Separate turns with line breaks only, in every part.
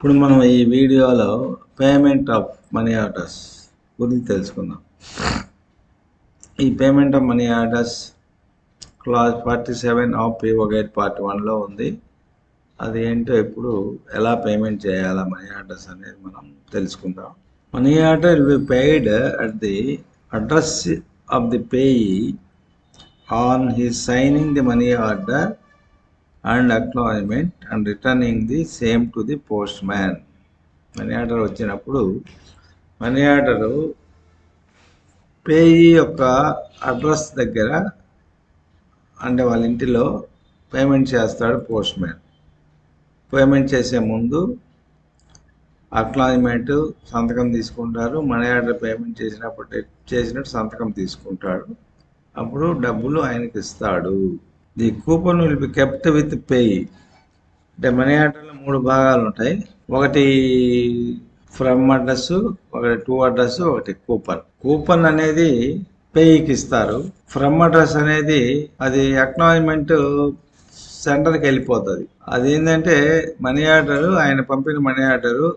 ఇప్పుడు మనం ఈ వీడియోలో పేమెంట్ ఆఫ్ మనీ ఆర్డర్స్ గురించి తెలుసుకుందాం. ఈ payment of money orders clause 47 of PO guide part 1లో ఉంది. అది ఏంటో ఇప్పుడు ఎలా పేమెంట్ చేయాలా మనీ ఆర్డర్స్ అనేది మనం తెలుసుకుందాం. Money order will be paid at the address of the payee on his signing the money order and acknowledgement and returning the same to the post man. Money order వచ్చినప్పుడు money order payee యొక్క address దగ్గర అంటే వాళ్ళ ఇంటిలో payment చేస్తాడు post man. Payment చేసే ముందు acknowledgement సంతకం తీసుకుంటారు. మనీ ఆర్డర్ పేమెంట్ చేసినట్టు సంతకం తీసుకుంటాడు. అప్పుడు డబ్బులు ఆయనకి ఇస్తాడు. The coupon will be kept with payee. అంటే మనీ ఆర్డర్లో 3 భాగాలు ఉంటాయి. ఒకటి ఫ్రమ్ అడ్రస్, ఒకటి టు అడ్రస్, ఒకటి కూపన్. కూపన్ అనేది పేయీకి ఇస్తారు. ఫ్రమ్ అడ్రస్ అనేది అది అక్నాలజ్మెంట్ సెంటర్కి వెళ్ళిపోతుంది. అది ఏంటంటే మనీ ఆర్డరు ఆయన పంపిన మనీ ఆర్డరు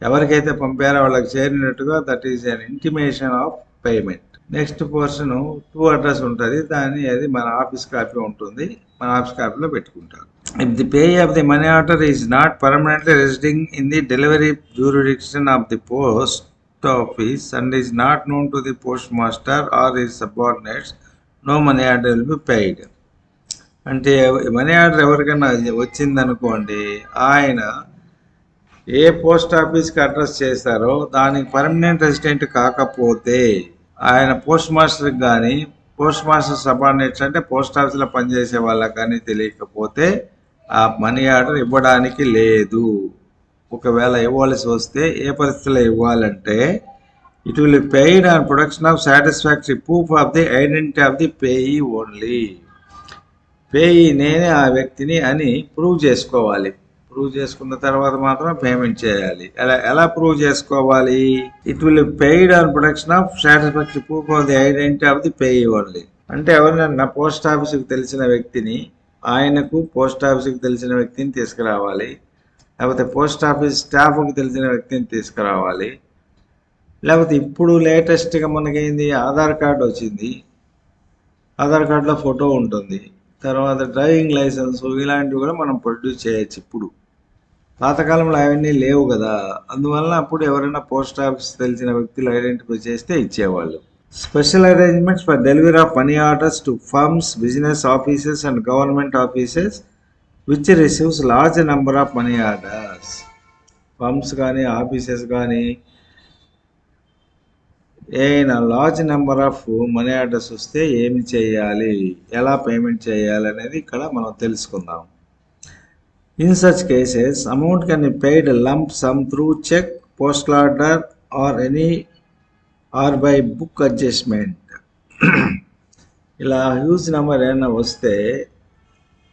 ఎవరికైతే పంపారో వాళ్ళకి చేరినట్టుగా that is an intimation of payment. Next portion to address ఉంటుంది. అది మన ఆఫీస్ కాపీ ఉంటుంది. మన ఆఫీస్ కాపీలో పెట్టుకుంటారు. If the payee of the money order is not permanently residing in the delivery jurisdiction of the post office and is not known to the post master or is subordinates, no money order will be paid. అంటే money order ఎవరికైనా వచ్చిందనుకోండి, ఆయన ఏ post ఆఫీస్కి address చేస్తారో దానికి permanent resident కాకపోతే, ఆయన post మాస్టర్కి కానీ పోస్ట్ మాస్టర్ సబార్డినేట్స్ అంటే పోస్ట్ ఆఫీస్లో పనిచేసే వాళ్ళకి కానీ తెలియకపోతే ఆ మనీ ఆర్డర్ ఇవ్వడానికి లేదు. ఒకవేళ ఇవ్వాల్సి వస్తే ఏ పరిస్థితిలో ఇవ్వాలంటే it will be paid on production of satisfactory proof of the identity of the payee only. Payee నేనే ఆ వ్యక్తిని అని ప్రూవ్ చేసుకోవాలి. ప్రూవ్ చేసుకున్న తర్వాత మాత్రం పేమెంట్ చేయాలి. ఎలా ప్రూవ్ చేసుకోవాలి? It will paid on production of satisfactory proof of the identity of the payee only. అంటే ఎవరినన్నా పోస్ట్ ఆఫీస్కి తెలిసిన వ్యక్తిని, ఆయనకు పోస్ట్ ఆఫీస్కి తెలిసిన వ్యక్తిని తీసుకురావాలి. లేకపోతే పోస్ట్ ఆఫీస్ స్టాఫ్కి తెలిసిన వ్యక్తిని తీసుకురావాలి. లేకపోతే ఇప్పుడు లేటెస్ట్గా మనకేంది ఆధార్ కార్డు వచ్చింది. ఆధార్ కార్డులో ఫోటో ఉంటుంది. తర్వాత డ్రైవింగ్ లైసెన్స్ ఇలాంటివి కూడా మనం ప్రొడ్యూస్ చేయొచ్చు. ఇప్పుడు పాతకాలంలో అవన్నీ లేవు కదా, అందువల్ల అప్పుడు ఎవరైనా పోస్ట్ ఆఫీస్ తెలిసిన వ్యక్తులు ఐడెంటిఫై చేస్తే ఇచ్చేవాళ్ళు. Special arrangements for delivery of money orders to firms, business offices and government offices which receives large number of money orders. Firms కానీ ఆఫీసెస్ కానీ ఏమైనా large number of money orders వస్తే ఏమి చేయాలి, ఎలా పేమెంట్ చేయాలి అనేది ఇక్కడ మనం తెలుసుకుందాం. In such cases amount can be paid lump sum through cheque, postal order or by book adjustment. ఇలా హ్యూజ్ నెంబర్ ఏమైనా వస్తే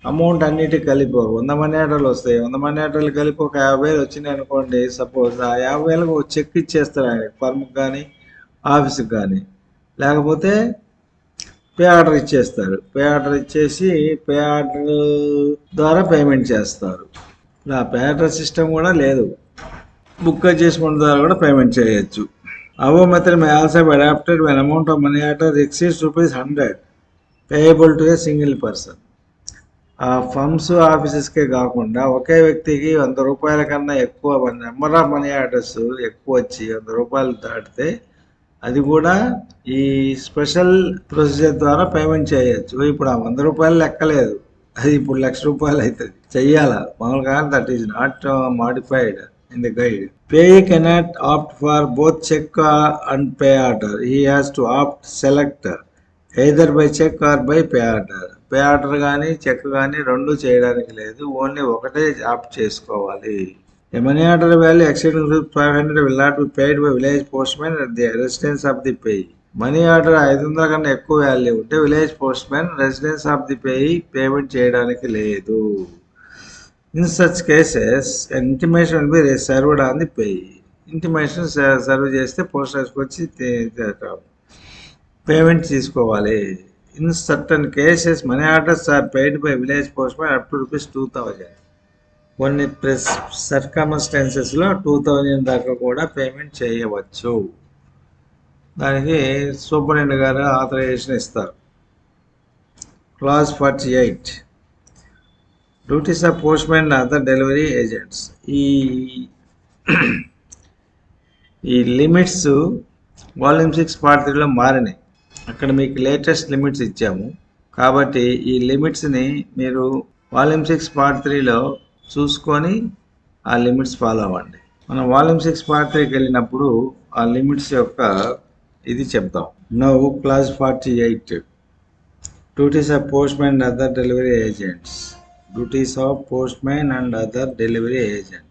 అమౌంట్ అన్నిటికి కలిపి 100 మనీ ఆర్డర్లు వస్తాయి. 100 మనీ ఆర్డర్లు కలిపి ఒక 50,000 వచ్చినాయి అనుకోండి. సపోజ్ ఆ 50,000కు ఒక చెక్ ఇచ్చేస్తారు ఆయన, ఫర్మ్కి కానీ ఆఫీస్కి కానీ. లేకపోతే పే ఆర్డర్ ఇచ్చేస్తారు. పే ఆర్డర్ ఇచ్చేసి పే ఆర్డర్ ద్వారా పేమెంట్ చేస్తారు. ఇలా పే ఆర్డర్ సిస్టమ్ కూడా లేదు. బుక్ అడ్జస్ట్మెంట్ ద్వారా కూడా పేమెంట్ చేయొచ్చు. Above method may also be adapted when amount of money order exceeds ₹100 payable to a single person. ఆ ఫర్మ్స్ ఆఫీసెస్కే కాకుండా ఒకే వ్యక్తికి 100 రూపాయల కన్నా ఎక్కువ నెంబర్ ఆఫ్ మనీ ఆర్డర్స్ ఎక్కువ వచ్చి 100 రూపాయలు దాటితే అది కూడా ఈ స్పెషల్ ప్రొసీజర్ ద్వారా పేమెంట్ చేయొచ్చు. ఇప్పుడు ఆ 100 రూపాయలు లెక్కలేదు, అది ఇప్పుడు ₹1,00,000 అవుతుంది. చెయ్యాలా మామూలుగా. That is not modified in the guide. Payee cannot opt for both check and pay order. He has to select either by check or by pay order. Pay order కానీ చెక్ కానీ రెండు చేయడానికి లేదు, ఓన్లీ ఒకటే opt చేసుకోవాలి. A money order value exceeding ₹500 will not be paid by village postman at the residence of the payee. Money order 500 కన్నా ఎక్కువ value ఉంటే village postmen residence of the payee payment చేయడానికి లేదు. In such cases, an intimation will be served on the payee. Intimation serve చేస్తే post ఆఫీస్కి వచ్చి payment తీసుకోవాలి. In certain cases money orders are paid by village postmen up to ₹2,000. కొన్ని సర్కమ్స్టాన్సెస్లో 2000 దాకా కూడా payment చేయవచ్చు. దానికి సూపరింటెండెంట్ గారు ఆథరైజేషన్ ఇస్తారు. Clause 48 duties of postmen and other delivery agents. ఈ లిమిట్స్ వాల్యూమ్ 6 పార్ట్ 3లో మారినాయి. అక్కడ మీకు లేటెస్ట్ లిమిట్స్ ఇచ్చాము కాబట్టి ఈ లిమిట్స్ని మీరు వాల్యూమ్ 6 పార్ట్ 3లో చూసుకొని ఆ లిమిట్స్ ఫాలో అవ్వండి. మనం వాల్యూమ్ 6 పార్ట్ 3కి వెళ్ళినప్పుడు ఆ లిమిట్స్ యొక్క ఇది చెప్తాం. Now clause 48 duties of postmen and other delivery agents. Duties of postmen and other delivery agents.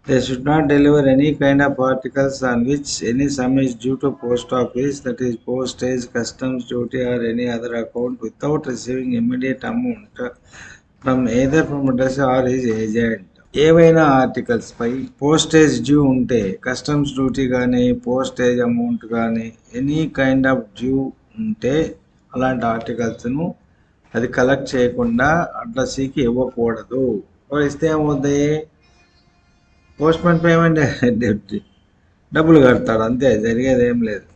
They should not deliver any kind of articles on which any sum is due to post office, that is postage, customs duty or any other account, without receiving immediate amount from either from address or his agent. ఏవైనా articles పై postage due ఉంటే, customs duty కానీ postage amount కానీ any kind of due ఉంటే అలాంటి ఆర్టికల్స్ను అది collect చేయకుండా అడ్రస్కి ఇవ్వకూడదు. ఇస్తే ఏమవుతుంది? పోస్ట్మెన్ పేమెంట్ డబ్బులు కడతాడు, అంతే, జరిగేది ఏం లేదు.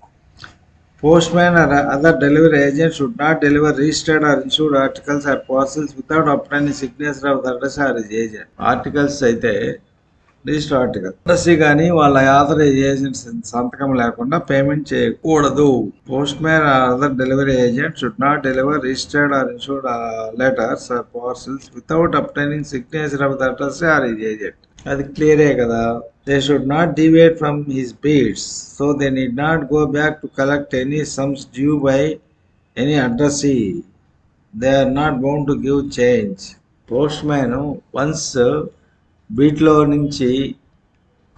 Postmen or other delivery agent should not deliver registered or insured articles or parcels without obtaining signature of the address or his agent. Articles అయితే రిజిస్టర్ ఆర్టికల్ అడ్రస్ కానీ వాళ్ళ ఆథరైజ్ ఏజెంట్స్ సంతకం లేకుండా పేమెంట్ చేయకూడదు. Postmen or other delivery agent should not deliver registered or insured letters or parcels without obtaining signature of the address or his agent. అది క్లియరే కదా. They should not deviate from his beats, so they need not go back to collect any sums due by any addressee. They are not bound to give change. Postman once బీట్లో నుంచి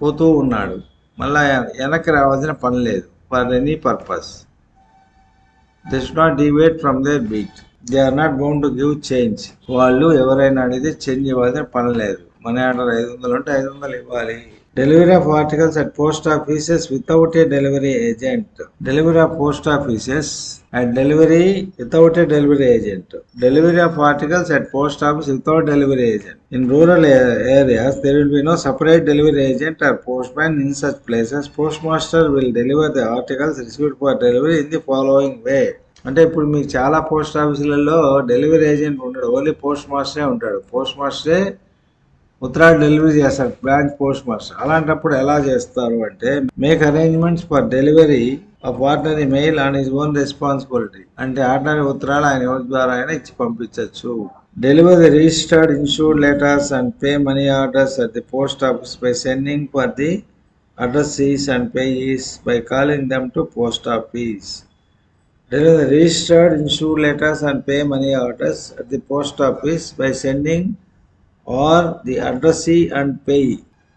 పోతూ ఉన్నాడు, మళ్ళా వెనక్కి రావాల్సిన పని లేదు. For any purpose they should not deviate from their beat. They are not bound to give change. వాళ్ళు ఎవరైనా అడిగితే చేంజ్ ఇవ్వాల్సిన పని లేదు. మనీ ఆర్డర్ 500 ఉంటే 500 ఇవ్వాలి. Delivery of articles at post offices without a delivery agent. Delivery of post offices at delivery without a delivery agent. Delivery of articles at post office without delivery agent. In rural areas there will be no separate delivery agent or postman. In such places postmaster will deliver the articles received for delivery in the following way. అంటే ఇప్పుడు మీకు చాలా post ఆఫీసులలో delivery agent ఉంటాడు, only post మాస్టరే ఉంటాడు. Post మాస్టరే ఉత్తరాలు delivery చేస్తారు, branch post master. అలాంటప్పుడు ఎలా చేస్తారు అంటే, make arrangements for delivery of ordinary mail on his own responsibility. అంటే ఆర్డినరీ ఉత్తరాలు ఆయన ఎవరి ద్వారా అయినా ఇచ్చి పంపించవచ్చు. Deliver the registered insured letters and pay money orders at the post office by sending for the addressees and payees by calling them to post office. Deliver the registered insured letters and pay money orders at the post office by sending or the addressee and pay.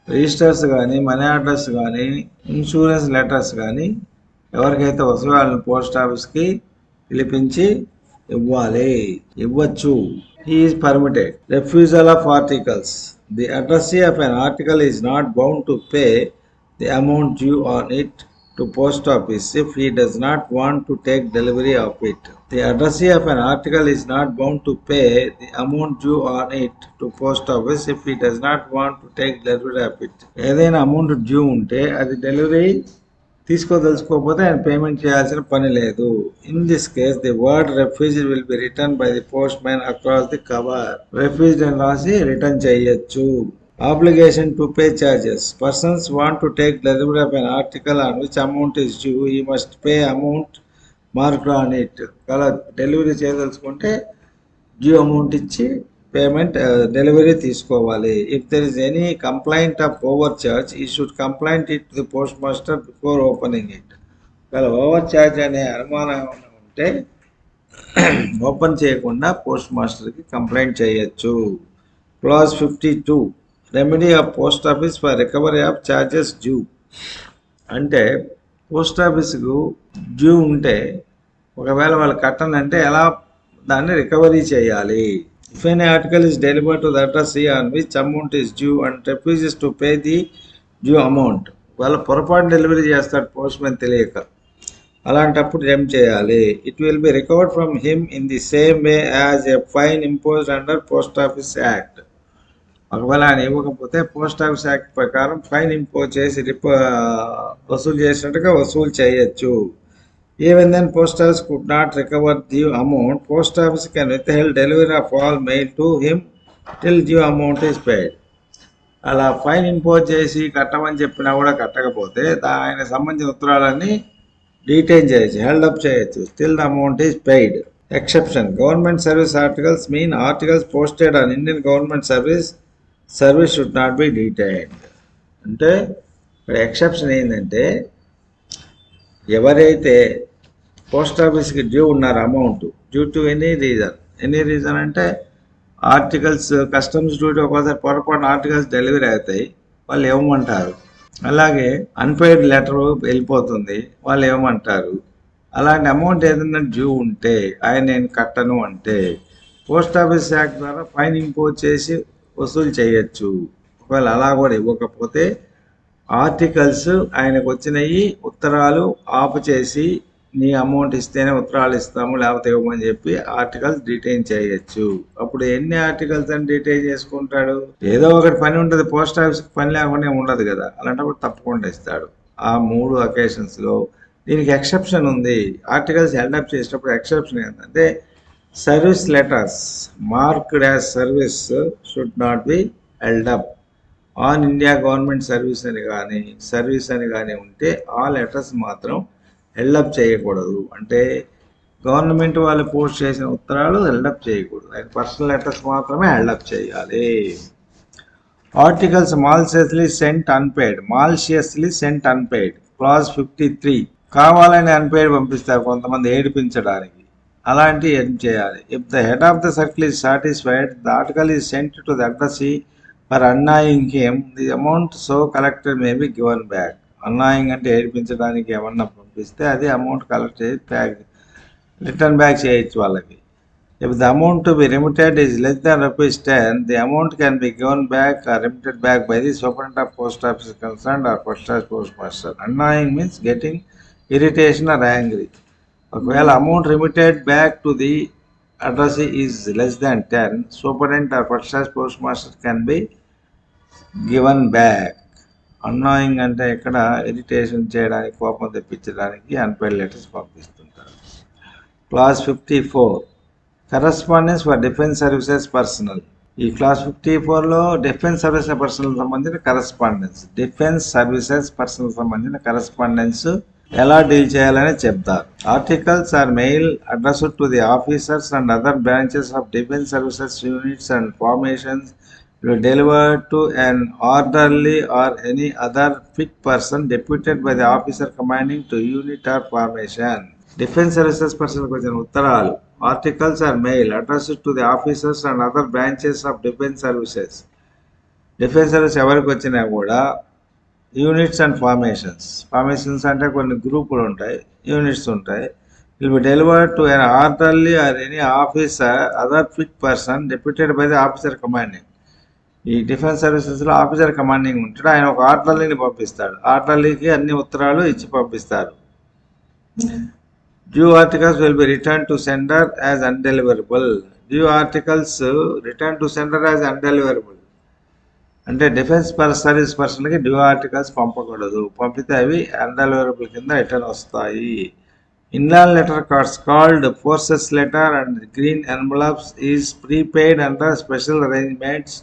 Registers కానీ money orders కానీ insurance letters కానీ ఎవరికైతే వస్తాయో వాళ్ళని post ఆఫీస్కి పిలిపించి ఇవ్వచ్చు. He is permitted. Refusal of articles. The addressee of an article is not bound to pay the amount due on it to post office if he does not want to take delivery of it. The addressee of an article is not bound to pay the amount due on it to post office if he does not want to take delivery of it. ఏదైనా amount due ఉంటే అది delivery తీసుకోదలుచుకోకపోతే ఆయన payment చేయాల్సిన పని లేదు. In this case the word refused will be written by the post man across the cover. Refused అని రాసి return చేయొచ్చు. Obligation to pay charges. Persons want to take delivery of an article on which amount is due, he must pay amount marked on it. అలా delivery చేయదలుచుకుంటే due amount ఇచ్చి payment delivery తీసుకోవాలి. If there is any complaint of over charge, he should complaint it to the post master before opening it. ఒకవేళ over charge అనే అనుమానం ఏమైనా ఉంటే open చేయకుండా పోస్ట్ మాస్టర్కి కంప్లైంట్ చేయొచ్చు. Clause 52 remedy of post office for recovery of charges due. అంటే post ఆఫీస్కు డ్యూ ఉంటే ఒకవేళ వాళ్ళు కట్టనంటే ఎలా దాన్ని రికవరీ చేయాలి. If any article is delivered to the address on which amount is due and refuses to pay the due amount. వాళ్ళు పొరపాటు డెలివరీ చేస్తాడు పోస్ట్ మ్యాన్ తెలియక, అలాంటప్పుడు ఏం చేయాలి? It will be recovered from him in the same way as a fine imposed under post office act. ఒకవేళ ఆయన ఇవ్వకపోతే పోస్ట్ ఆఫీస్ యాక్ట్ ప్రకారం ఫైన్ ఇంపోజ్ చేసి వసూలు చేసినట్టుగా వసూలు చేయొచ్చు. Even then post office could not recover due amount, post office can withheld delivery of all mail to him till due amount is paid. అలా ఫైన్ ఇంపోజ్ చేసి కట్టమని చెప్పినా కూడా కట్టకపోతే ఆయన సంబంధించిన ఉత్తరాలన్నీ డీటైన్ చేయొచ్చు, హెల్డ్ అప్ చేయొచ్చు, still the amount is paid. Exception, government service articles mean articles posted on Indian government service should not be detained. అంటే ఇక్కడ ఎక్సెప్షన్ ఏంటంటే, ఎవరైతే పోస్ట్ ఆఫీస్కి డ్యూ ఉన్నారు amount due to any reason అంటే articles customs duty ఒక్కోసారి పొరపాటు articles delivery అవుతాయి, వాళ్ళు ఇవ్వమంటారు. అలాగే అన్పెయిడ్ లెటర్ వెళ్ళిపోతుంది, వాళ్ళు ఇవ్వమంటారు. అలాంటి అమౌంట్ ఏదైనా డ్యూ ఉంటే ఆయన నేను కట్టను అంటే పోస్ట్ ఆఫీస్ యాక్ట్ ద్వారా ఫైన్ ఇంపోజ్ చేసి వసూలు చేయొచ్చు. ఒకవేళ అలా కూడా ఇవ్వకపోతే ఆర్టికల్స్ ఆయనకు వచ్చినవి ఉత్తరాలు ఆపు చేసి నీ అమౌంట్ ఇస్తేనే ఉత్తరాలు ఇస్తాము లేకపోతే ఇవ్వమని చెప్పి ఆర్టికల్స్ డీటైన్ చేయొచ్చు. అప్పుడు ఎన్ని ఆర్టికల్స్ అని డీటైన్ చేసుకుంటాడు? ఏదో ఒకటి పని ఉంటుంది, పోస్ట్ ఆఫీస్కి పని లేకుండా ఉండదు కదా, అలాంటప్పుడు తప్పకుండా ఇస్తాడు. ఆ 3 అకేషన్స్లో దీనికి ఎక్సెప్షన్ ఉంది. ఆర్టికల్స్ హెల్డప్ చేసేటప్పుడు ఎక్సెప్షన్ ఏంటంటే service letters marked as service should not be held up on India government service అని కానీ ఉంటే ఆ లెటర్స్ మాత్రం హెల్డప్ చేయకూడదు. అంటే గవర్నమెంట్ వాళ్ళు పోస్ట్ చేసిన ఉత్తరాలు హెల్డప్ చేయకూడదు, ఆయన పర్సనల్ లెటర్స్ మాత్రమే హెల్డప్ చేయాలి. Articles maliciously sent unpaid clause 53, కావాలని అన్పెయిడ్ పంపిస్తారు కొంతమంది ఏడిపించడానికి, అలాంటి ఏం చేయాలి? If the head of the circle is satisfied the article is sent to the addressee for annoying him the amount so collected may be given back. Annoying అంటే ఏడిపించడానికి ఏమన్నా పంపిస్తే అది అమౌంట్ కలెక్ట్ చేసి రిటర్న్ బ్యాక్ చేయొచ్చు వాళ్ళకి. If the amount to be remitted is less than ₹10, the amount can be given back or remitted back by the superintendent of post office concerned or postmaster. Annoying means getting irritation or angry. ఒకవేళ amount remitted back to the address is less than 10, superintendent or post master can be given back. Annoying అంటే ఇక్కడ irritation చేయడానికి, కోపం తెప్పించడానికి unpaid letters పంపిస్తుంటారు. Class 54 correspondence for defence services personal. ఈ class 54లో defence services personal సంబంధించిన correspondence ఎలా deal చేయాలని చెప్తారు. Articles are mail addressed to the officers and other branches of defence services units and formations delivered to an orderly or any other fit person deputed by the officer commanding to unit or formation. Defense services personnel వచ్చిన ఉత్తరాలు articles are mail addressed to the officers and other branches of defence services. Defence service ఎవరికి వచ్చినా కూడా units and formations అంటే కొన్ని గ్రూపులు ఉంటాయి, units ఉంటాయి. Will be delivered to an orderly or any officer other fit person deputed by the officer commanding. ఈ defence సర్వీసెస్లో ఆఫీసర్ కమాండింగ్ ఉంటాడు, ఆయన ఒక ఆర్డర్లీని పంపిస్తాడు, ఆర్డర్లీకి అన్ని ఉత్తరాలు ఇచ్చి పంపిస్తారు. Due articles will be return to sender as undeliverable. Due articles return to sender as undeliverable అంటే డిఫెన్స్ సర్వీస్ పర్సన్కి డ్యూ ఆర్టికల్స్ పంపకూడదు, పంపితే అవి అన్డెలివరబుల్ కింద రిటర్న్ వస్తాయి. Inland letter cards called forces letter and green envelopes is prepaid under special arrangements.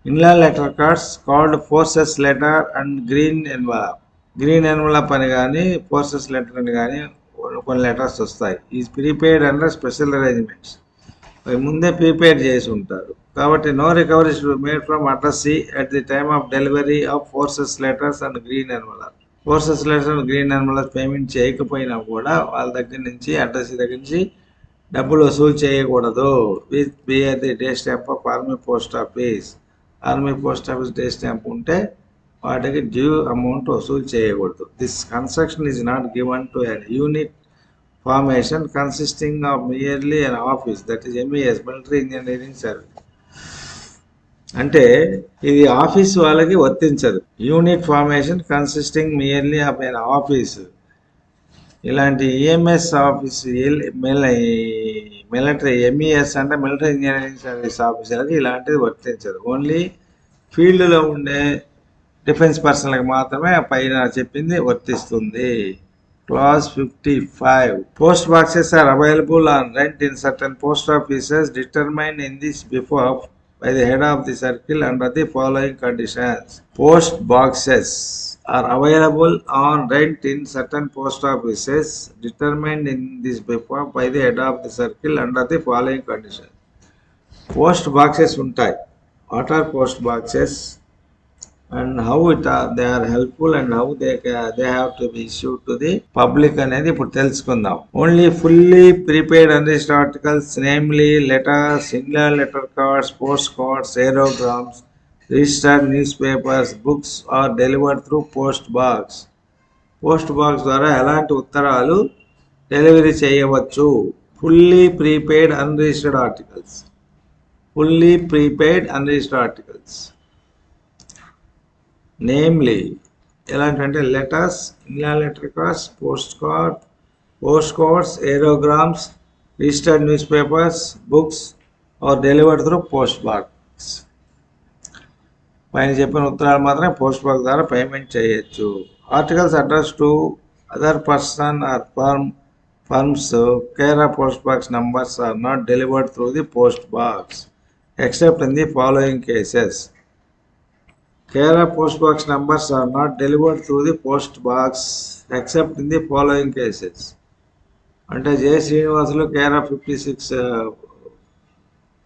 Inland letter cards called forces letter and green envelope అని కానీ forces letter అని కానీ కొన్ని లెటర్స్ వస్తాయి. Is prepaid under special arrangements, ముందే prepaid చేసి ఉంటారు కాబట్టి no recovery should be made from addressee at the time of delivery of forces letters and green envelope. Forces letters and green envelope payment చేయకపోయినా కూడా వాళ్ళ దగ్గర నుంచి అడ్రస్సీ దగ్గర నుంచి డబ్బులు వసూలు చేయకూడదు. With bear the day stamp of army post office day stamp ఉంటే వాటికి డ్యూ అమౌంట్ వసూలు చేయకూడదు. This construction is not given to an unit formation consisting of merely an office that is MES military engineering service. అంటే ఇది office వాళ్ళకి వర్తించదు. Unit formation consisting merely of an office, ఇలాంటి EMS office military MES అంటే military engineering service ఆఫీసర్లకి ఇలాంటిది వర్తించదు. Only ఫీల్డ్లో ఉండే డిఫెన్స్ పర్సన్లకు మాత్రమే పైన చెప్పింది వర్తిస్తుంది. Clause 55. Post boxes are available on rent in certain post offices determined in this before by the head of the circle under the following conditions. Post boxes are available on rent in certain post offices determined in this before by the head of the circle under the following conditions. Post boxes ఉంటాయి. What are post boxes? And how they are helpful and how they have to be issued to the public అనేది ఇప్పుడు తెలుసుకుందాం. Only fully prepaid unregistered articles namely letters, inland letter cards, post cards, aerogrammes, registered news papers, books are delivered through post box. Post box ద్వారా ఎలాంటి ఉత్తరాలు delivery చేయవచ్చు? Fully prepaid unregistered articles. Fully prepaid unregistered articles namely ఎలాంటివంటే letters, inland letter cards, post cards, aerogrammes, registered news papers, books are delivered through post box. పైన చెప్పిన ఉత్తరాలు మాత్రమే post box ద్వారా పేమెంట్ చేయొచ్చు. Articles address to other person or firms care of post box numbers are not delivered through the post box except in the following cases. Care of post box numbers are not delivered through the post box except in the following cases. అంటే J Srinivasulu care of 56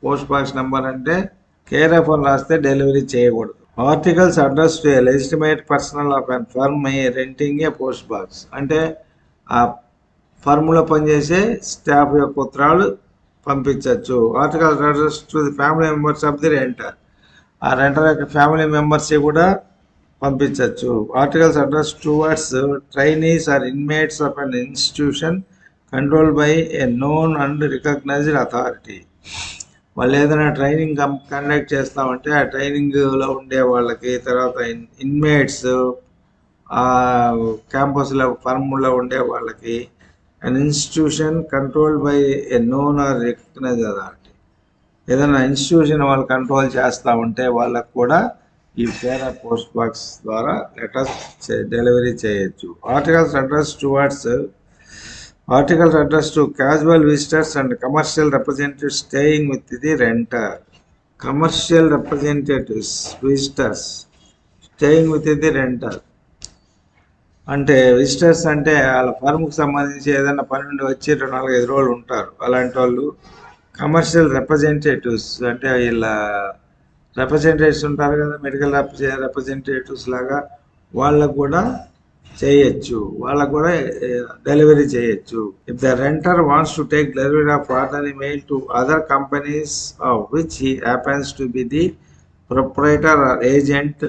post box number అంటే care of అని రాస్తే delivery చేయకూడదు. Articles address to a legitimate personal of and firm renting a post box అంటే ఆ ఫర్మ్లో పనిచేసే staff యొక్క ఉత్తరాలు పంపించవచ్చు. Articles address to the family members of the renter ఆ రెంటర్ యొక్క ఫ్యామిలీ మెంబర్స్ కూడా పంపించవచ్చు. Articles address towards trainees or inmates of an institution control by a known and recognised authority. వాళ్ళు ఏదైనా ట్రైనింగ్ కండక్ట్ చేస్తామంటే ఆ ట్రైనింగ్లో ఉండే వాళ్ళకి, తర్వాత ఇన్మేట్స్ ఆ క్యాంపస్లో ఫర్మ్లో ఉండే వాళ్ళకి, an institution controlled by a known or recognised authority. ఏదైనా ఇన్స్టిట్యూషన్ వాళ్ళు కంట్రోల్ చేస్తూ ఉంటే వాళ్ళకు కూడా ఈ కేర్ ఆఫ్ పోస్ట్ బాక్స్ ద్వారా లెటర్స్ డెలివరీ చేయొచ్చు. Articles address to casual visitors and commercial representatives staying with the renter. Commercial representatives, visitors staying with the renter అంటే విజిటర్స్ అంటే వాళ్ళ ఫర్మ్కి సంబంధించి ఏదైనా పని నుండి వచ్చి 4-5 రోజులు ఉంటారు. అలాంటి వాళ్ళు కమర్షియల్ రిప్రజెంటేటివ్స్ అంటే వీళ్ళ రిప్రజెంటేటివ్స్ ఉంటారు కదా, మెడికల్ రిప్రజెంటేటివ్స్ లాగా వాళ్ళకు కూడా చేయొచ్చు, వాళ్ళకు కూడా డెలివరీ చేయొచ్చు. If the renter wants to take delivery of ordinary mail to other companies of which he happens to be the proprietor are agent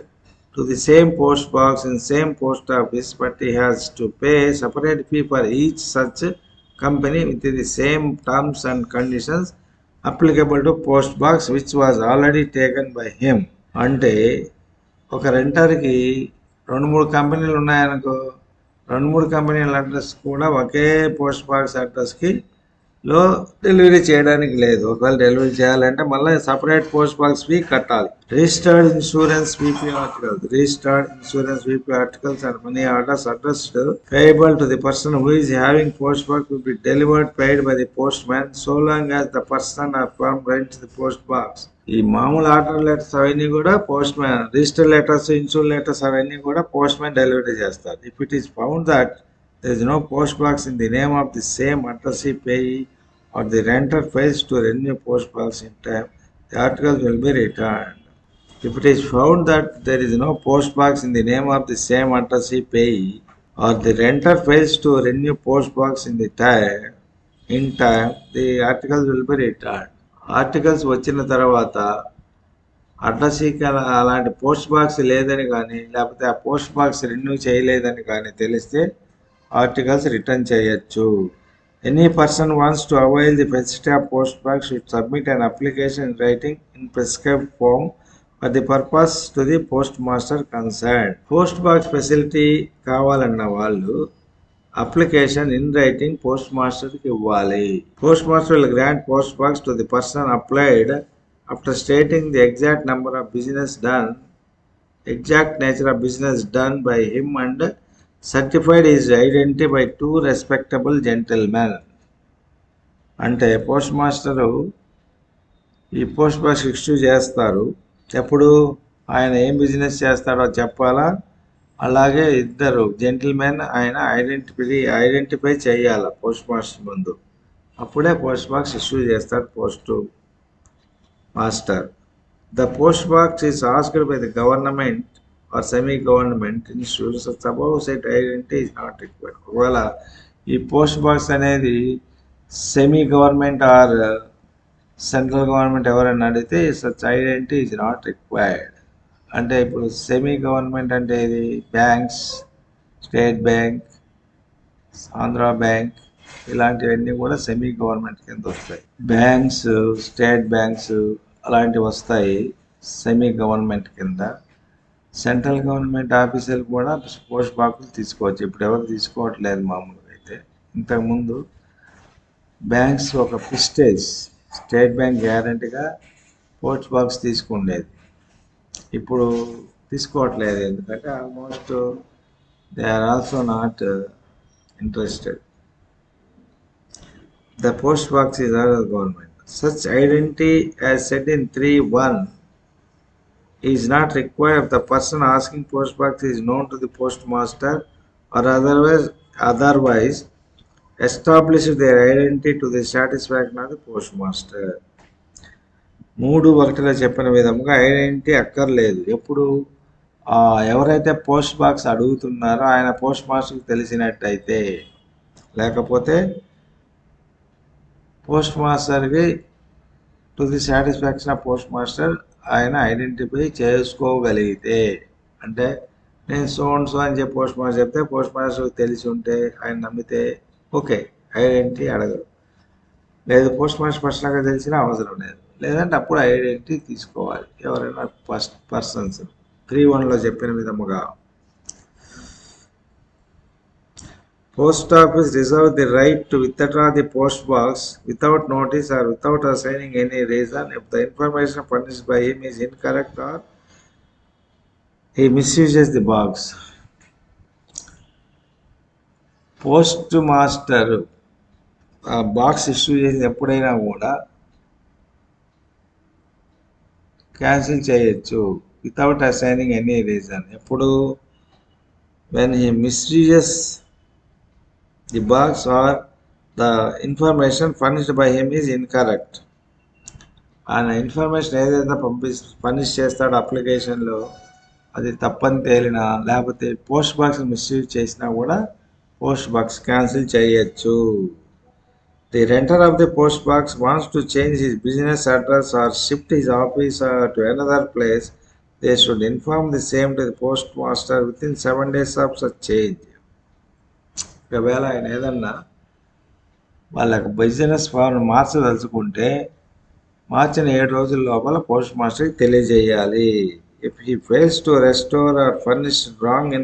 to the same post box in same post office, but he has to pay separate fee for each such company with the same terms and conditions applicable to post box which was already taken by him. అంటే ఒక రెంటర్కి 2-3 కంపెనీలు ఉన్నాయనుకో, 2-3 కంపెనీల address కూడా ఒకే post box అడ్రస్కి లో delivery చేయడానికి లేదు. ఒకవేళ డెలివరీ చేయాలంటే మళ్ళీ సపరేట్ పోస్ట్ బాక్స్ ఫీ కట్టాలి. Registered insurance VP articles and money orders addressed payable to the person who is having post box will be delivered paid by the postman so long as the person or firm rents the post box. ఈ మామూలు order letters అవన్నీ కూడా postman, register letters, insure letters అవన్నీ కూడా postman delivery చేస్తారు. If it is found that there is no post box in the name of the same addressee payee or the renter fails to renew post box in time, the articles will be returned. If it is found that there is no post box in the name of the same addressee payee or the renter fails to renew post box in time, the articles will be returned. Articles వచ్చిన తర్వాత అడ్రస్సీకి అలాంటి post box లేదని కానీ, లేకపోతే ఆ post box renew చేయలేదని కానీ తెలిస్తే ఆర్టికల్స్ రిటర్న్ చేయొచ్చు. Any person wants to avail the facility of post box should submit an application in writing in prescribed form for the purpose to the post master concern. Post box facility కావాలన్న వాళ్ళు application in writing పోస్ట్ మాస్టర్కి ఇవ్వాలి. Postmaster will grant post box to the person applied after stating the exact number of business done exact nature of business done by him and certified his identity by two respectable gentlemen. అంటే post master ఈ post box issue చేస్తారు. ఎప్పుడు ఆయన ఏం business చేస్తాడో చెప్పాలా, అలాగే ఇద్దరు జెంటిల్మెన్ ఆయన ఐడెంటిఫై చేయాలి పోస్ట్ మాస్టర్ ముందు. అప్పుడే పోస్ట్ బాక్స్ ఇష్యూ చేస్తాడు post master. The post box is asked by the government are semi government institutes suppose set identity is not required. ఒకవేళ ఈ పోస్ట్ బాక్స్ అనేది semi government or central government ఎవరైనా అడిగితే such identity is not required. అంటే ఇప్పుడు semi government అంటే ఇది banks, state bank, Andhra bank, ఇలాంటివన్నీ కూడా సెమీ గవర్నమెంట్ కింద వస్తాయి. బ్యాంక్స్, స్టేట్ బ్యాంక్స్ అలాంటివి వస్తాయి సెమీ గవర్నమెంట్ కింద. సెంట్రల్ గవర్నమెంట్ ఆఫీసర్లు కూడా పోస్ట్ బాక్సులు తీసుకోవచ్చు. ఇప్పుడు ఎవరు తీసుకోవట్లేదు మామూలుగా అయితే. ఇంతకుముందు బ్యాంక్స్ ఒక ప్రిస్టేజ్, స్టేట్ బ్యాంక్ గ్యారంటీగా పోస్ట్ బాక్స్ తీసుకుండేది. ఇప్పుడు తీసుకోవట్లేదు, ఎందుకంటే almost they are also not interested. The post box is under the government. Such identity as said in 3(1) is not required if the person asking post box is known to the postmaster or otherwise established their identity to the satisfaction of the postmaster. 3:1 చెప్పిన విధంగా identity అక్కర్లేదు. ఎప్పుడు ఎవరైతే post box అడుగుతున్నారో ఆయన post మాస్టర్కి తెలిసినట్టయితే, లేకపోతే post మాస్టర్కి to the satisfaction of post master ఆయన ఐడెంటిఫై చేసుకోగలిగితే, అంటే నేను సో అండ్ సో అని చెప్పి పోస్ట్ మాస్టర్ చెప్తే పోస్ట్ మాస్టర్కి తెలిసి ఉంటే ఆయన నమ్మితే ఓకే, ఐడెంటిటీ అడగరు. లేదు పోస్ట్ మాస్టర్ పర్సనల్గా తెలిసినా అవసరం లేదు. లేదంటే అప్పుడు ఐడెంటిటీ తీసుకోవాలి ఎవరైనా పర్సన్స్. 3(1) చెప్పిన విధముగా post office reserve the right to withdraw the post box without notice or without assigning any reason if the information furnished by him is incorrect or he misuses the box. Postmaster ఆ box issue చేసి ఎప్పుడైనా కూడా cancel చేయొచ్చు without assigning any reason. ఎప్పుడు when he misuses the box or the information furnished by him is incorrect. ఆయన information ఏదైతే furnish చేస్తాడో అప్లికేషన్లో అది తప్పని తేలినా, లేకపోతే పోస్ట్ బాక్స్ మిస్యూజ్ చేసినా కూడా పోస్ట్ బాక్స్ క్యాన్సిల్ చేయొచ్చు. The renter of the post box wants to change his business address or shift his office to another place. They should inform the same to the postmaster within 7 days of such change. ఒకవేళ ఆయన ఏదన్నా వాళ్ళకి business form మార్చదలుచుకుంటే మార్చిన 7 రోజుల లోపల పోస్ట్ మాస్టర్కి తెలియజేయాలి. If he fails to restore or furnish wrong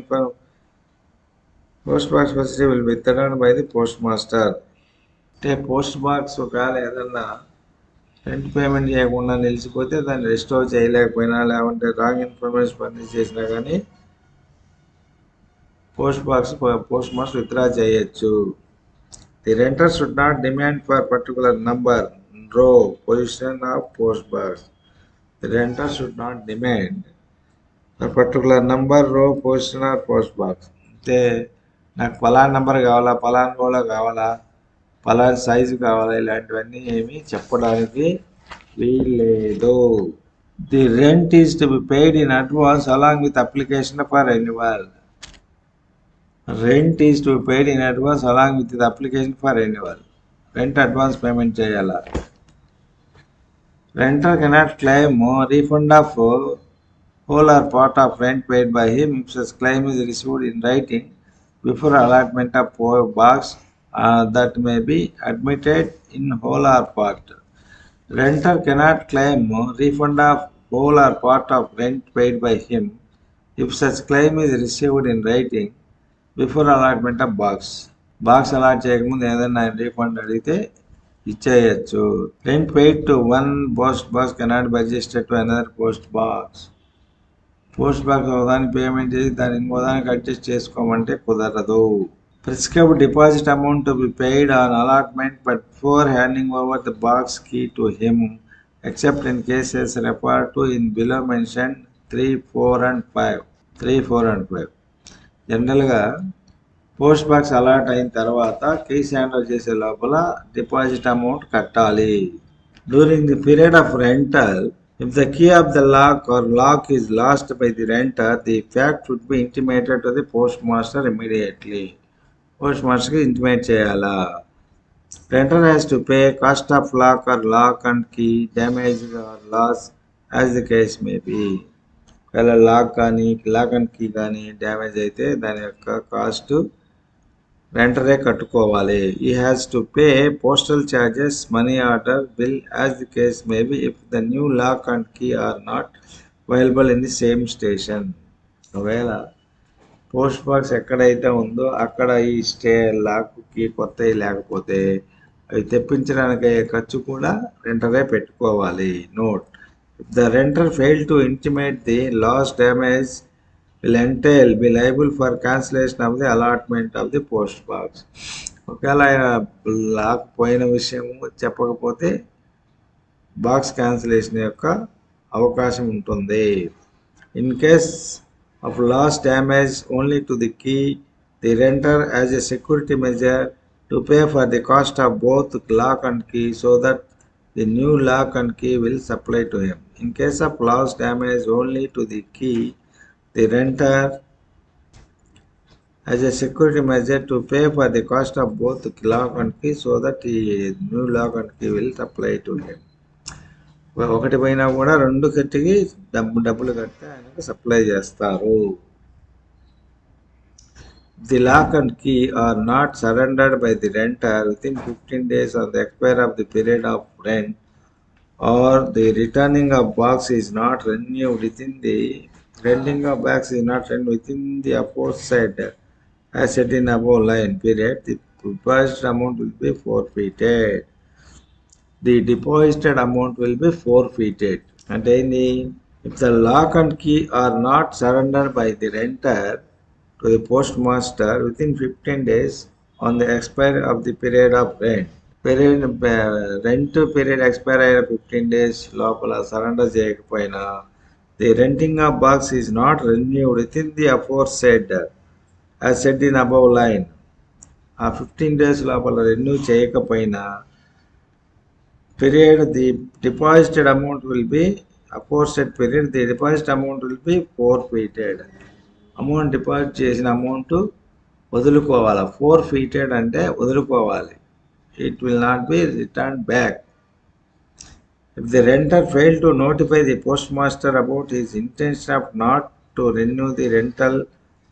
post box facility will be withdrawn by the post master. అంటే పోస్ట్ బాక్స్ ఒకవేళ ఏదన్నా రెంట్ పేమెంట్ చేయకుండా నిలిచిపోతే దాన్ని రెస్టోర్ చేయలేకపోయినా, లేకుంటే రాంగ్ ఇన్ఫర్మేషన్ ఫర్నిష్ చేసినా కానీ పోస్ట్ మాస్టర్ విత్డ్రా చేయొచ్చు. The renter should not demand for particular number, row, position of post box. The renter should not demand for particular number, row, position of post box. అంటే నాకు పలానా number కావాలా, పలానా రోలో కావాలా, పలానా సైజు కావాలా, ఇలాంటివన్నీ ఏమీ చెప్పడానికి వీల్లేదు. The rent is to be paid in advance along with application for renewal. Rent is to be paid in advance along with the application for renewal. Rent advance payment చేయాలా. Renter cannot claim refund of whole or part of rent paid by him if such claim is received in writing before allotment of box that may be admitted in whole or part. Renter cannot claim refund of whole or part of rent paid by him if such claim is received in writing before allotment of box. Box allot చేయకముందు ఏదైనా refund అడిగితే ఇచ్చేయచ్చు. Rent paid to one post box cannot be adjusted to another post box. Post box ఒకదానికి payment చేసి దాన్ని ఇంకోదానికి adjust చేసుకోమంటే కుదరదు. Prescribed deposit amount to be paid on allotment but before handing over the box key to him except in cases refer to in below mention 3, 4 and 5. జనరల్గా post box allot అయిన తర్వాత keys handle చేసే లోపల deposit amount కట్టాలి. During the period of rental, if the key of the lock or lock is lost by the renter, the fact should be intimated to the postmaster immediately. Postmaster ki intimate cheyala. Renter has to pay cost of lock or lock and key, damage or loss as the case may be. ఒకవేళ lock and key కానీ damage అయితే దాని యొక్క cost రెంటరే కట్టుకోవాలి. He has to pay postal charges, money order bill as the case may be if the new lock and key are not available in the same station. ఒకవేళ post box ఎక్కడైతే ఉందో అక్కడ ఈ లాక్ కీ కొత్తవి లేకపోతే అవి తెప్పించడానికి అయ్యే ఖర్చు కూడా రెంటరే పెట్టుకోవాలి. Note: if the renter failed to intimate the loss, damage will entail be liable for cancellation of the allotment of the post box. ఒకవేళ ఆయన లాక్ పోయిన విషయం చెప్పకపోతే బాక్స్ క్యాన్సిలేషన్ యొక్క అవకాశం ఉంటుంది. In case of loss damage only to the key, the renter as a security measure to pay for the cost of both lock and key so that the new lock and key will supply to him. In case of loss damage only to the key, the renter has a security measure to pay for the cost of both the lock and key so that the new lock and key will supply to him. ఒకటి పైన కూడా రెండు కట్టికి డబ్బులు కడితే ఆయనకు supply చేస్తారు. The lock and key are not surrendered by the renter within 15 days of the expiry of the period of rent, or the returning of box is not renewed within the aforesaid as set in above line period, the deposited amount will be forfeited. And if the lock and key are not surrendered by the renter to the postmaster within 15 days on the expiry of the period of rent period expire అయిన 15 days లోపల surrender చేయకపోయినా the renting of box is not renewed with in the aforesaid as said in above line. ఆ 15 days లోపల renew చేయకపోయినా period the deposited amount will be aforesaid period the deposit amount will be forfeited. Amount deposit చేసిన amount వదులుకోవాలి. Forfeited అంటే వదులుకోవాలి. It will not be returned back. If the renter failed to notify the postmaster about his intention of not to renew the rental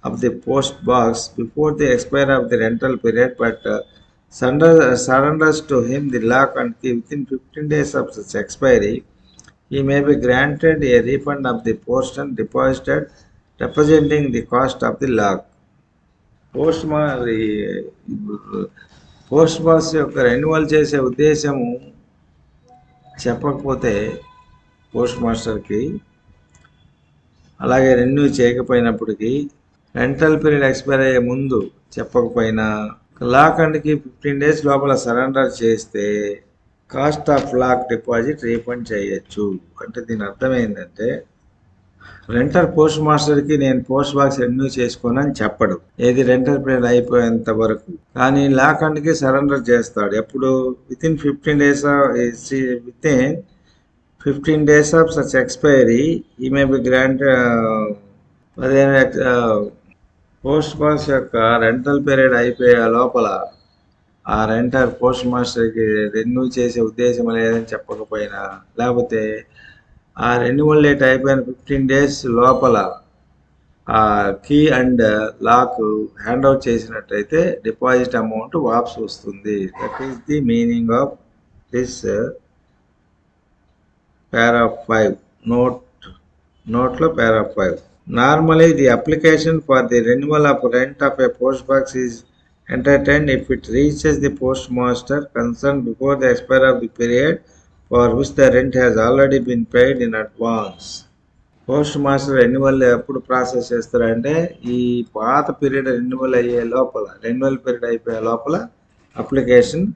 of the post box before the expiry of the rental period, but surrenders to him the lock and key within 15 days of such expiry, he may be granted a refund of the portion deposited representing the cost of the lock. Post box యొక్క renewal చేసే ఉద్దేశము చెప్పకపోతే పోస్ట్ మాస్టర్కి, అలాగే renew చేయకపోయినప్పటికీ rental period expire అయ్యే ముందు చెప్పకపోయినా లాక్ అండ్ కీ 15 days లోపల సరెండర్ చేస్తే cost of lock deposit refund చేయొచ్చు. అంటే దీని అర్థం ఏంటంటే రెంటర్ పోస్ట్ మాస్టర్కి నేను పోస్ట్ బాక్స్ రెన్యూ చేసుకోనని చెప్పడు, ఏది రెంటల్ పీరియడ్ అయిపోయేంత వరకు. కానీ లాక్ అండ్ కీ సరెండర్ చేస్తాడు. ఎప్పుడు? Within 15 days of such expiry he may be granted. Post box యొక్క రెంటల్ పీరియడ్ అయిపోయే లోపల ఆ రెంటర్ పోస్ట్ మాస్టర్కి రెన్యూ చేసే ఉద్దేశం లేదని చెప్పకపోయినా, లేకపోతే ఆ రెన్యువల్ డేట్ అయిపోయిన 15 days లోపల ఆ key and lock hand out చేసినట్టయితే డిపాజిట్ అమౌంట్ వాపస్ వస్తుంది. That is the meaning of this paragraph 5. నోట్లో paragraph 5. Normally the application for the renewal of rent of a post box is entertained if it reaches the postmaster concerned before the expiry of the period for which the rent has already been paid in advance. Post master renewal ఎప్పుడు process చేస్తారంటే ఈ పాత period renewal అయ్యే లోపల, renewal period అయిపోయే లోపల application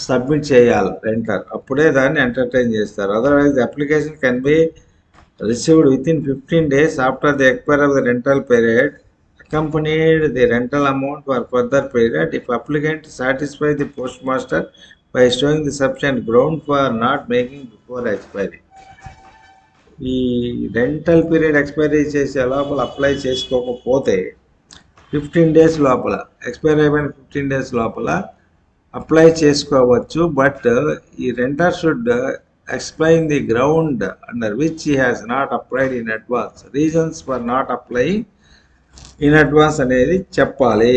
submit చేయాలి renter, అప్పుడే దాన్ని ఎంటర్టైన్ చేస్తారు. Otherwise the application can be received with in 15 days after the expire of the rental period accompanied the rental amount for further period if applicant satisfy the postmaster by showing the sufficient ground for not making before expiry. ఈ rental period expiry చేసే లోపల apply చేసుకోకపోతే 15 days లోపల, expiry అయిపోయిన 15 days లోపల apply చేసుకోవచ్చు. But he renter should explain the ground under which he has not applied in advance, reasons for not applying in advance అనేది చెప్పాలి.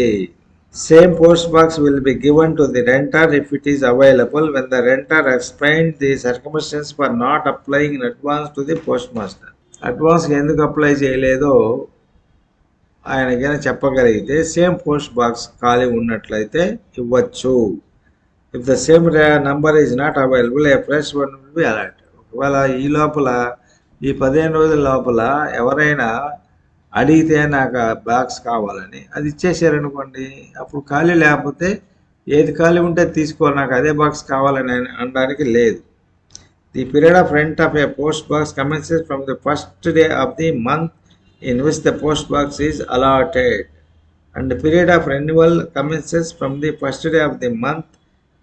Same post box will be given to the renter if it is available when the renter explain the circumstances for not applying in advance to the post master. అడ్వాన్స్కి ఎందుకు apply చేయలేదో ఆయనకైనా చెప్పగలిగితే same post box ఖాళీ ఉన్నట్లయితే ఇవ్వచ్చు. If the same number is not available a fresh one will be allot. ఒకవేళ ఈ లోపల ఈ 15 రోజుల లోపల ఎవరైనా అడిగితే నాకు ఆ బాక్స్ కావాలని అది ఇచ్చేసారనుకోండి, అప్పుడు ఖాళీ లేకపోతే ఏది ఖాళీ ఉంటే తీసుకోవాలి, నాకు అదే బాక్స్ కావాలని అనడానికి లేదు. The period of rent of A post box commences from the first day of the month in which the post box is allotted, and the period of renewal commences from the first day of the month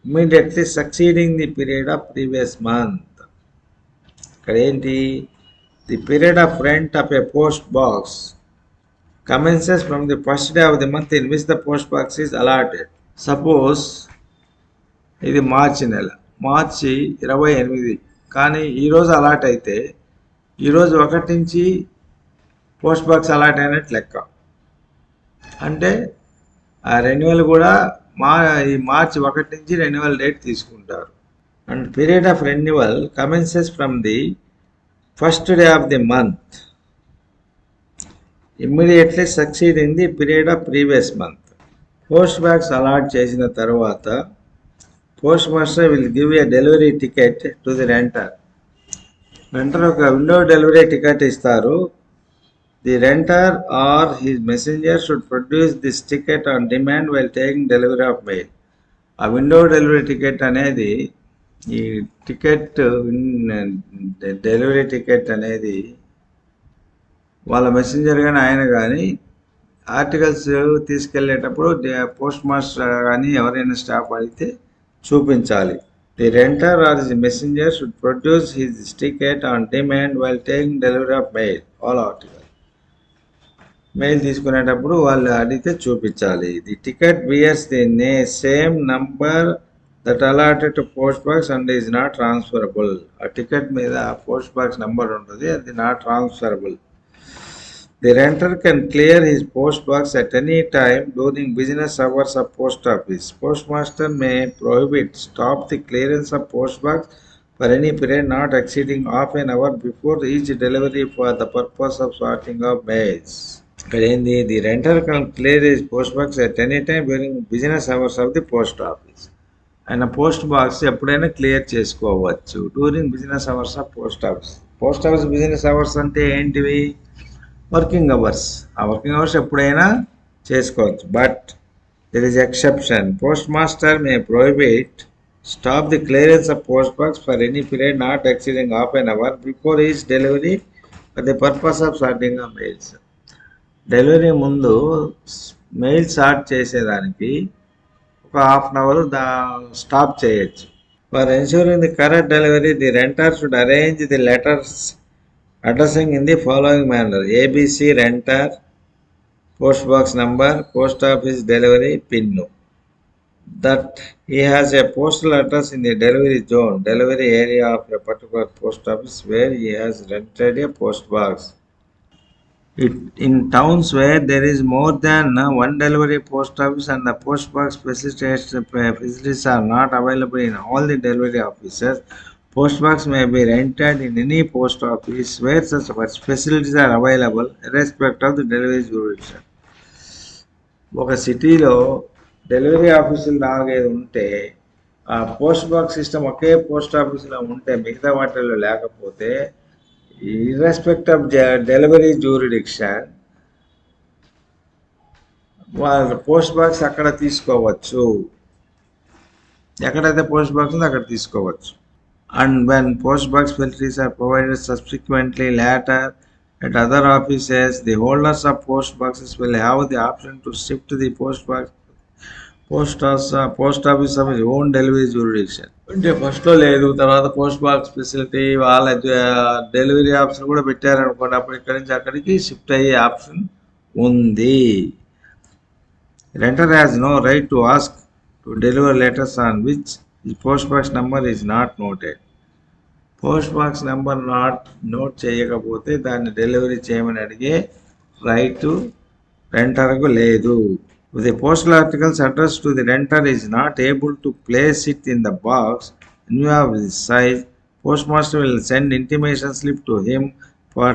immediately succeeding the period of previous month. ఇక్కడ ఏంటి, the period of rent of A post box commences from the first day of the month in which the post box is allotted. Suppose ఇది మార్చి నెల, మార్చి 28, కానీ ఈరోజు allot అయితే ఈరోజు 1 నుంచి post box allot అయినట్టు లెక్క. అంటే ఆ రెన్యువల్ కూడా ఈ మార్చి 1 నుంచి రెన్యువల్ డేట్ తీసుకుంటారు. And period of renewal commences from the first day of the month immediately succeeding the period of previous month. Post box allot చేసిన తర్వాత postmaster will give a delivery ticket to the renter. Renter ఒక window delivery ticket ఇస్తారు. The renter or his messenger should produce this ticket on demand while taking delivery of mail. ఆ window delivery ticket అనేది, ఈ ticket delivery ticket అనేది వాళ్ళ messenger కానీ ఆయన కానీ ఆర్టికల్స్ తీసుకెళ్ళేటప్పుడు పోస్ట్ మాస్టర్ కానీ ఎవరైనా స్టాఫ్ అడిగితే చూపించాలి. The renter or the messenger should produce his ticket on demand while taking delivery of mail all article. Mail తీసుకునేటప్పుడు వాళ్ళు అడిగితే చూపించాలి. The ticket bears the same number that allotted to post box and is not transferable. ఆ ticket మీద post box number ఉంటుంది, అది not transferable. The renter can clear his post box at any time during business hours of post office. Postmaster may prohibit stop the clearance of post box for any period not exceeding half an hour before each delivery for the purpose of sorting of mails. ఇక్కడ ఏంది, the renter can clear his post box at any time during business hours of the post office. ఆయన post box ఎప్పుడైనా clear చేసుకోవచ్చు during business hours of post office. Post office business hours అంటే ఏంటివి, working hours. ఆ working hours ఎప్పుడైనా చేసుకోవచ్చు. But there is exception. Postmaster may prohibit stop the clearance of post box for any period not exceeding half an hour before each delivery for the purpose of sorting of mails. Delivery ముందు mail sort చేసేదానికి ఒక half an hour stop చేయొచ్చు. For ensuring the correct delivery the renter should arrange the letters addressing in the following manner: A B C renter, post box number, post office delivery PIN. That he has a postal address in the delivery zone, delivery area of a particular post office where he has rented a post box. In towns where there is more than one delivery post office and the post box facilities are not available in all the delivery offices, post box may be rented in any post office where such facilities are available irrespective of the delivery jurisdiction. ఒక సిటీలో delivery ఆఫీసులు 4-5 ఉంటే ఆ post box system ఒకే post ఆఫీసులో ఉంటే మిగతా వాటిల్లో లేకపోతే ఇర్రెస్పెక్ట్ ఆఫ్ డెలివరీ జ్యూరిడిక్షన్ వాళ్ళ పోస్ట్ బాక్స్ అక్కడ తీసుకోవచ్చు. ఎక్కడైతే పోస్ట్ బాక్స్ ఉందో అక్కడ తీసుకోవచ్చు. And when post box facilities are provided subsequently later at other offices, the holders of post boxes will have the option to shift the post office of his own delivery jurisdiction. అంటే ఫస్ట్లో లేదు, తర్వాత post box facility వాళ్ళ delivery option కూడా పెట్టారనుకోండి, అప్పుడు ఇక్కడి నుంచి అక్కడికి షిఫ్ట్ అయ్యే ఆప్షన్ ఉంది. Renter has no right to ask to deliver letters on which the post box number is not noted. Post box number note చేయకపోతే దాన్ని డెలివరీ చేయమని అడిగే రైటు రెంటర్కు లేదు. If the postal article's address to the renter is not able to place it in the box in view of his size, postmaster will send intimation slip to him for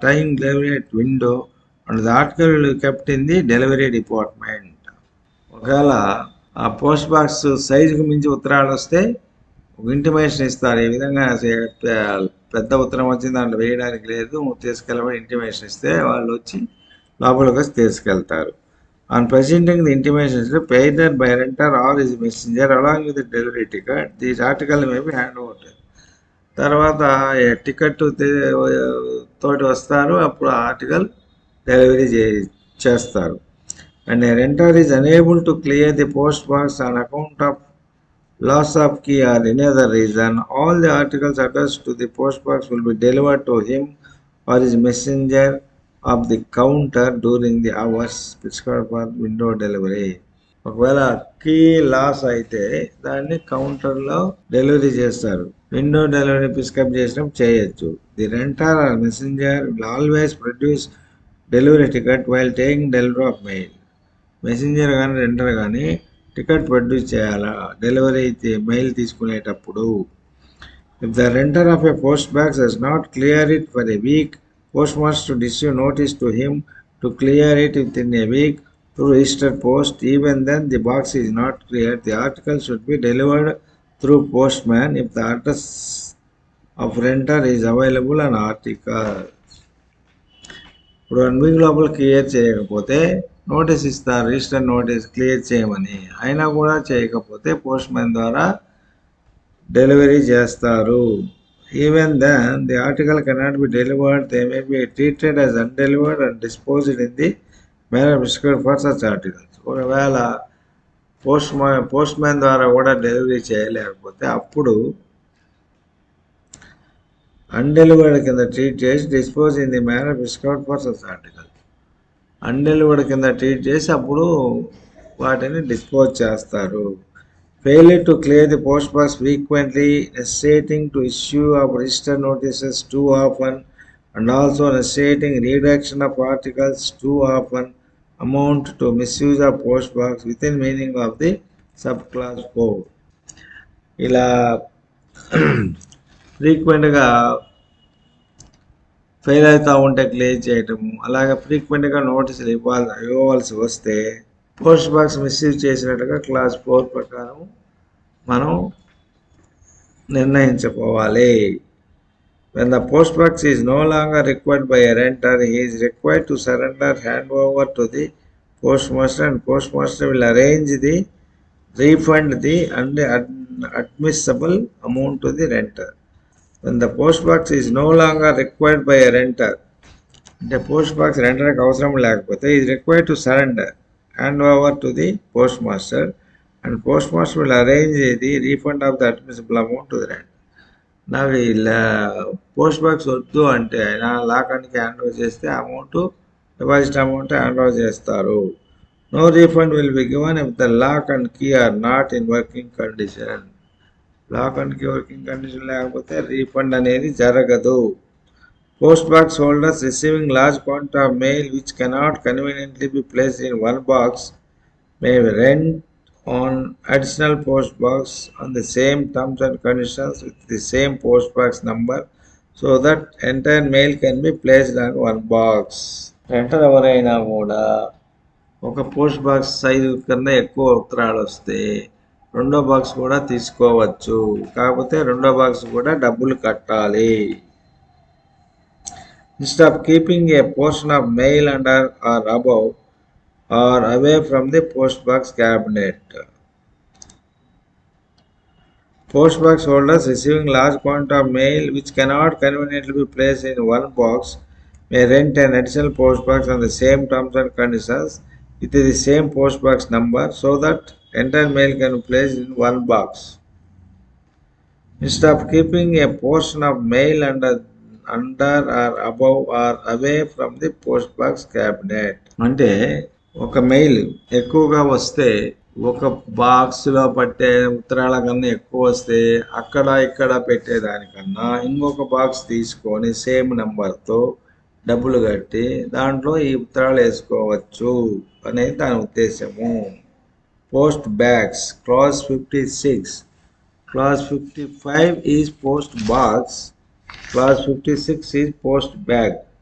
tying delivery at window and the article will be kept in the delivery department. ఒకవేళ ఆ post box సైజుకు మించి ఉత్తరాలు వస్తే ఒక intimation ఇస్తారు. ఈ విధంగా పెద్ద ఉత్తరం వచ్చింది, దాంట్లో వేయడానికి లేదు, తీసుకెళ్ళబడి ఇంటిమేషన్ ఇస్తే వాళ్ళు వచ్చి లోపలికి వచ్చి తీసుకెళ్తారు. On presenting the intimation slip either by renter or his messenger along with the delivery ticket, this article may be handed over. తర్వాత టికెట్ తోటి వస్తారు, అప్పుడు ఆర్టికల్ డెలివరీ చేస్తారు. And a renter is unable to clear the post box on account of loss of key or any other reason, all the articles addressed to the post box will be delivered to him or his messenger of the counter during the hours prescribed for window delivery. ఒకవేళ key loss అయితే దాన్ని కౌంటర్లో delivery చేస్తారు. Window delivery pickup చేసినప్పుడు చేయొచ్చు. The renter or messenger will always produce delivery ticket while taking delivery of mail. Messenger కానీ renter కానీ ticket produce చేయాలా డెలివరీ మెయిల్ తీసుకునేటప్పుడు. If the renter of a post box does not clear it for a week, postmaster to issue notice to him to clear it within a week through registered post. Even then the box is not cleared, the article should be delivered through postman if the address of renter is available on article. ఇప్పుడు 1 week లోపల clear చేయకపోతే notice ఇస్తారు, register notice clear చేయమని. అయినా కూడా చేయకపోతే post man ద్వారా delivery చేస్తారు. Even then, the article cannot be delivered. They may be treated as undelivered and disposed in the manner prescribed for such articles. ఒకవేళ పోస్ట్ మ్యాన్ ద్వారా కూడా డెలివరీ చేయలేకపోతే అప్పుడు అన్డెలివర్డ్ కింద ట్రీట్ చేసి dispose in the manner prescribed for such articles. Undelivered కింద treat చేసి అప్పుడు వాటిని డిస్పోజ్ చేస్తారు. Failure to clear the post box frequently, necessitating to issue of register notices too often, and also necessitating redaction of articles too often amount to misuse of post box within meaning of the subclass 4. ఇలా ఫ్రీక్వెంట్గా fail అవుతూ ఉంటే clear చేయటము, అలాగే ఫ్రీక్వెంట్గా నోటీసులు ఇవ్వవలసి వస్తే పోస్ట్ బాక్స్ మిస్యూజ్ చేసినట్టుగా క్లాస్ 4 ప్రకారం మనం నిర్ణయించుకోవాలి. When the post box is no longer required by a renter, he is required to surrender hand over to the postmaster, and postmaster will arrange the refund the admissible amount to the renter. When the post box is no longer required by a renter, అంటే post box రెంటర్కి అవసరం లేకపోతే is required to surrender hand over to the postmaster, and postmaster will arrange the refund of the admissible amount to the renter. నాకు ఇలా post box వద్దు అంటే ఆయన లాకానికి hand over చేస్తే amount deposit amount hand over చేస్తారు. No refund will be given if the lock and key are not in working condition. Lock and key working condition లేకపోతే refund అనేది జరగదు. Post box holders receiving large quantity of mail which cannot conveniently be placed in one box may rent on additional post box on the same terms and conditions with the same post box number so that entire mail can be placed on one box. Renter ఎవరైనా కూడా ఒక post box size కన్నా ఎక్కువ ఉత్తరాలు వస్తే రెండో box కూడా తీసుకోవచ్చు. కాకపోతే రెండో బాక్స్ కూడా డబ్బులు కట్టాలి. Instead of keeping a portion of mail under or above or away from the postbox cabinet. Postbox holders receiving large quantity of mail which cannot conveniently be placed in one box may rent an additional postbox on the same terms and conditions with the same postbox number so that entire mail can be placed in one box. Instead of keeping a portion of mail under or above or away from the postbox cabinet. అంటే ఒక mail ఎక్కువగా వస్తే ఒక బాక్స్లో పట్టే ఉత్తరాల కన్నా ఎక్కువ వస్తే అక్కడ ఇక్కడ పెట్టేదానికన్నా ఇంకొక బాక్స్ తీసుకొని సేమ్ నెంబర్తో డబ్బులు కట్టి దాంట్లో ఈ ఉత్తరాలు వేసుకోవచ్చు అనేది దాని ఉద్దేశము. Post bags clause 56. Clause 55 is post box. Clause 56 is post bag.